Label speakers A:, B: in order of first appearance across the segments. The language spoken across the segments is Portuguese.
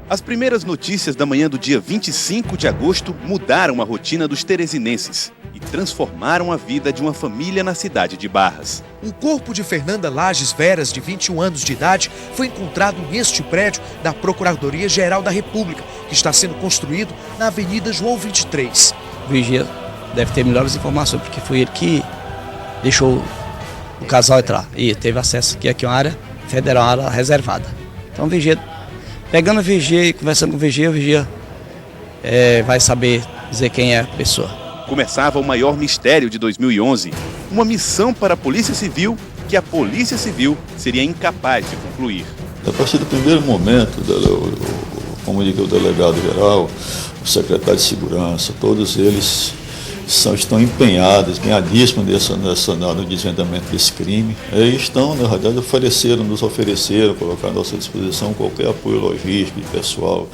A: As primeiras notícias da manhã do dia 25 de agosto mudaram a rotina dos teresinenses e transformaram a vida de uma família na cidade de Barras.
B: O corpo de Fernanda Lages Veras, de 21 anos de idade, foi encontrado neste prédio da Procuradoria-Geral da República, que está sendo construído na Avenida João 23.
C: O vigia deve ter melhores informações, porque foi ele que deixou o casal entrar e teve acesso aqui é uma área federal, uma área reservada. Então o vigia, pegando o vigia e conversando com o vigia vai saber dizer quem é a pessoa.
A: Começava o maior mistério de 2011, uma missão para a Polícia Civil que a Polícia Civil seria incapaz de concluir.
D: A partir do primeiro momento, como diz o delegado-geral, o secretário de Segurança, todos eles estão empenhadíssimos no desvendamento desse crime. E estão, na verdade, nos ofereceram, colocar à nossa disposição qualquer apoio logístico e pessoal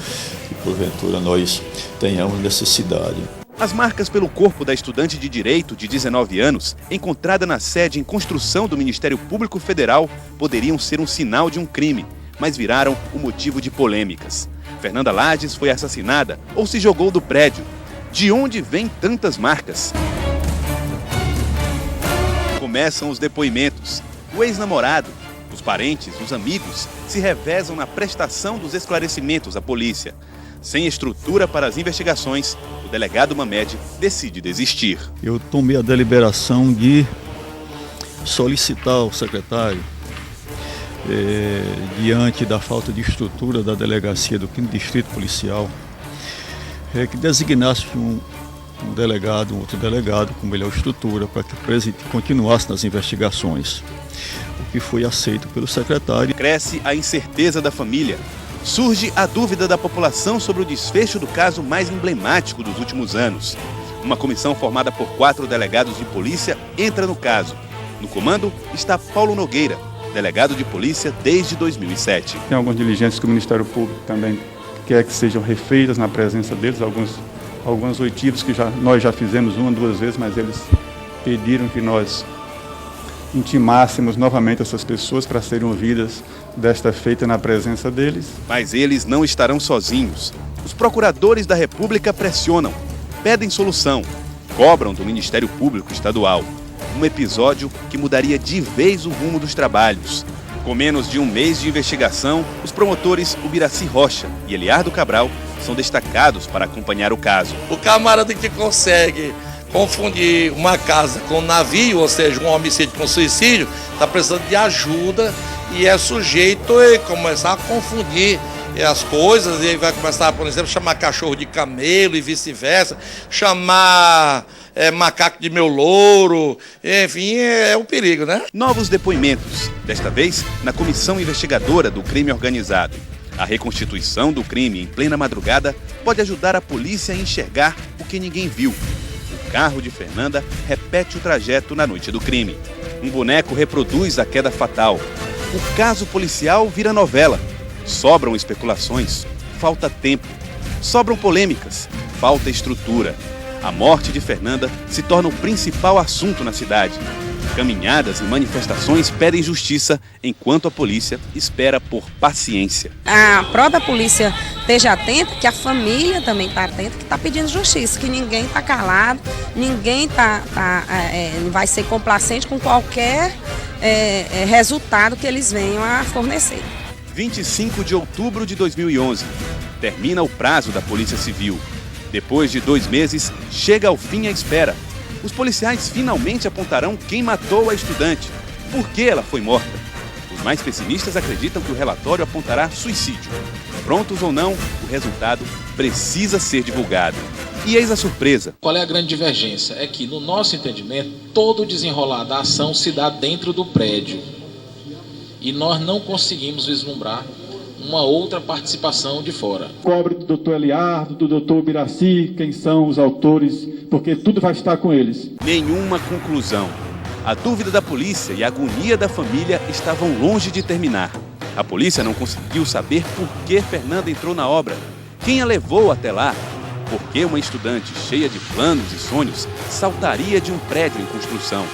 D: que, porventura, nós tenhamos necessidade.
A: As marcas pelo corpo da estudante de Direito de 19 anos, encontrada na sede em construção do Ministério Público Federal, poderiam ser um sinal de um crime, mas viraram o motivo de polêmicas. Fernanda Lages foi assassinada ou se jogou do prédio? De onde vêm tantas marcas? Começam os depoimentos. O ex-namorado, os parentes, os amigos se revezam na prestação dos esclarecimentos à polícia. Sem estrutura para as investigações, o delegado Mamed decide desistir.
D: Eu tomei a deliberação de solicitar ao secretário, diante da falta de estrutura da delegacia do 5º Distrito Policial, que designasse um outro delegado com melhor estrutura para que continuasse nas investigações, o que foi aceito pelo secretário.
A: Cresce a incerteza da família. Surge a dúvida da população sobre o desfecho do caso mais emblemático dos últimos anos. Uma comissão formada por 4 delegados de polícia entra no caso. No comando está Paulo Nogueira, delegado de polícia desde 2007.
E: Tem algumas diligências que o Ministério Público também quer que sejam refeitas na presença deles, alguns oitivos que nós já fizemos 1 ou 2 vezes, mas eles pediram que nós intimássemos novamente essas pessoas para serem ouvidas desta feita na presença deles.
A: Mas eles não estarão sozinhos. Os procuradores da República pressionam, pedem solução, cobram do Ministério Público Estadual. Um episódio que mudaria de vez o rumo dos trabalhos. Com menos de 1 mês de investigação, os promotores Ubiraci Rocha e Eliardo Cabral são destacados para acompanhar o caso.
F: O camarada que consegue confundir uma casa com um navio, ou seja, um homicídio com suicídio, está precisando de ajuda e é sujeito a começar a confundir as coisas, e aí vai começar, por exemplo, chamar cachorro de camelo e vice-versa, chamar macaco de meu louro, enfim, é um perigo, né?
A: Novos depoimentos, desta vez na comissão investigadora do crime organizado. A reconstituição do crime em plena madrugada pode ajudar a polícia a enxergar o que ninguém viu. O carro de Fernanda repete o trajeto na noite do crime. Um boneco reproduz a queda fatal. O caso policial vira novela. Sobram especulações, falta tempo. Sobram polêmicas, falta estrutura. A morte de Fernanda se torna o principal assunto na cidade. Caminhadas e manifestações pedem justiça, enquanto a polícia espera por paciência.
G: A própria polícia esteja atenta, que a família também está atenta, que está pedindo justiça, que ninguém está calado, ninguém vai ser complacente com qualquer resultado que eles venham a fornecer.
A: 25 de outubro de 2011. Termina o prazo da Polícia Civil. Depois de 2 meses, chega ao fim a espera. Os policiais finalmente apontarão quem matou a estudante, por que ela foi morta. Os mais pessimistas acreditam que o relatório apontará suicídio. Prontos ou não, o resultado precisa ser divulgado. E eis a surpresa.
H: Qual é a grande divergência? É que, no nosso entendimento, todo o desenrolar da ação se dá dentro do prédio. E nós não conseguimos vislumbrar uma outra participação de fora.
E: Cobre do doutor Eliardo, do doutor Ubiraci, quem são os autores, porque tudo vai estar com eles.
A: Nenhuma conclusão. A dúvida da polícia e a agonia da família estavam longe de terminar. A polícia não conseguiu saber por que Fernanda entrou na obra, quem a levou até lá, por que uma estudante cheia de planos e sonhos saltaria de um prédio em construção.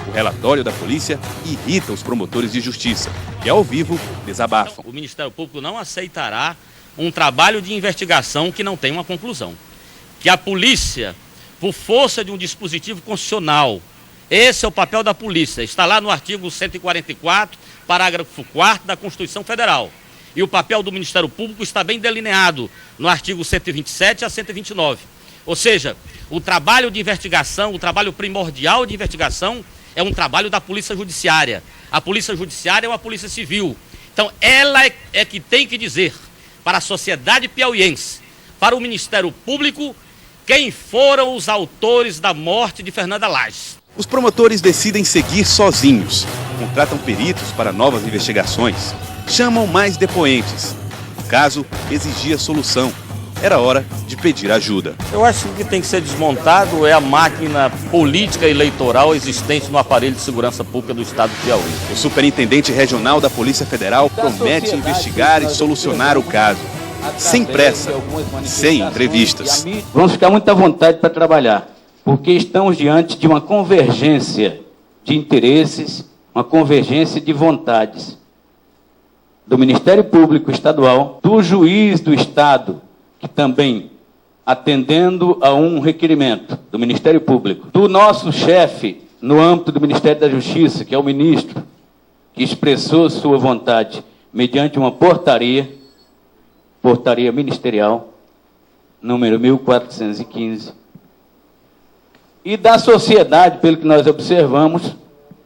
A: O relatório da polícia irrita os promotores de justiça, que ao vivo desabafam.
I: O Ministério Público não aceitará um trabalho de investigação que não tem uma conclusão. Que a polícia, por força de um dispositivo constitucional, esse é o papel da polícia, está lá no artigo 144, parágrafo 4º da Constituição Federal. E o papel do Ministério Público está bem delineado no artigo 127 a 129. Ou seja, o trabalho de investigação, o trabalho primordial de investigação é um trabalho da Polícia Judiciária. A Polícia Judiciária é uma polícia civil. Então, ela é que tem que dizer para a sociedade piauiense, para o Ministério Público, quem foram os autores da morte de Fernanda Lages.
A: Os promotores decidem seguir sozinhos, contratam peritos para novas investigações, chamam mais depoentes. O caso exigia solução. Era hora de pedir ajuda.
I: Eu acho que o que tem que ser desmontado é a máquina política eleitoral existente no aparelho de segurança pública do estado do Piauí.
A: O superintendente regional da Polícia Federal promete investigar e solucionar o caso, sem pressa, sem entrevistas.
J: Vamos ficar muito à vontade para trabalhar, porque estamos diante de uma convergência de interesses, uma convergência de vontades do Ministério Público Estadual, do juiz do Estado, que também, atendendo a um requerimento do Ministério Público, do nosso chefe no âmbito do Ministério da Justiça, que é o ministro, que expressou sua vontade mediante uma portaria ministerial, número 1415, e da sociedade, pelo que nós observamos,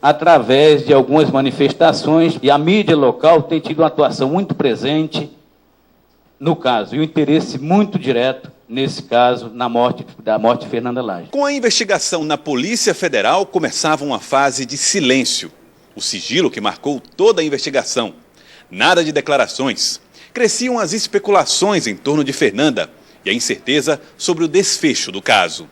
J: através de algumas manifestações, e a mídia local tem tido uma atuação muito presente no caso, e um interesse muito direto, nesse caso, da morte de Fernanda Lages.
A: Com a investigação na Polícia Federal, começava uma fase de silêncio. O sigilo que marcou toda a investigação. Nada de declarações. Cresciam as especulações em torno de Fernanda e a incerteza sobre o desfecho do caso.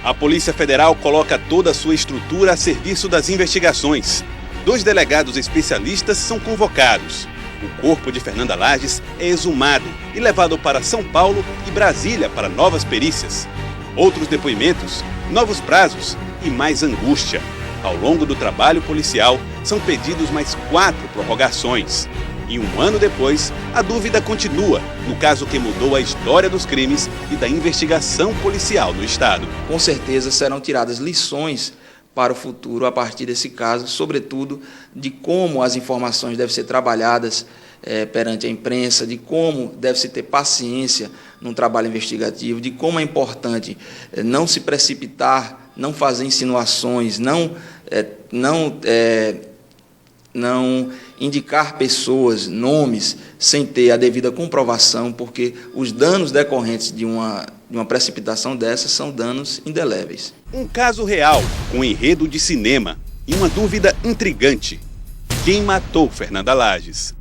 A: A Polícia Federal coloca toda a sua estrutura a serviço das investigações. 2 delegados especialistas são convocados. O corpo de Fernanda Lages é exumado e levado para São Paulo e Brasília para novas perícias. Outros depoimentos, novos prazos e mais angústia. Ao longo do trabalho policial, são pedidos mais 4 prorrogações. E 1 ano depois, a dúvida continua no caso que mudou a história dos crimes e da investigação policial no Estado.
K: Com certeza serão tiradas lições para o futuro a partir desse caso, sobretudo de como as informações devem ser trabalhadas perante a imprensa, de como deve-se ter paciência num trabalho investigativo, de como é importante não se precipitar, não fazer insinuações, não indicar pessoas, nomes, sem ter a devida comprovação, porque os danos decorrentes de uma precipitação dessas são danos indeléveis.
A: Um caso real, com enredo de cinema e uma dúvida intrigante. Quem matou Fernanda Lages?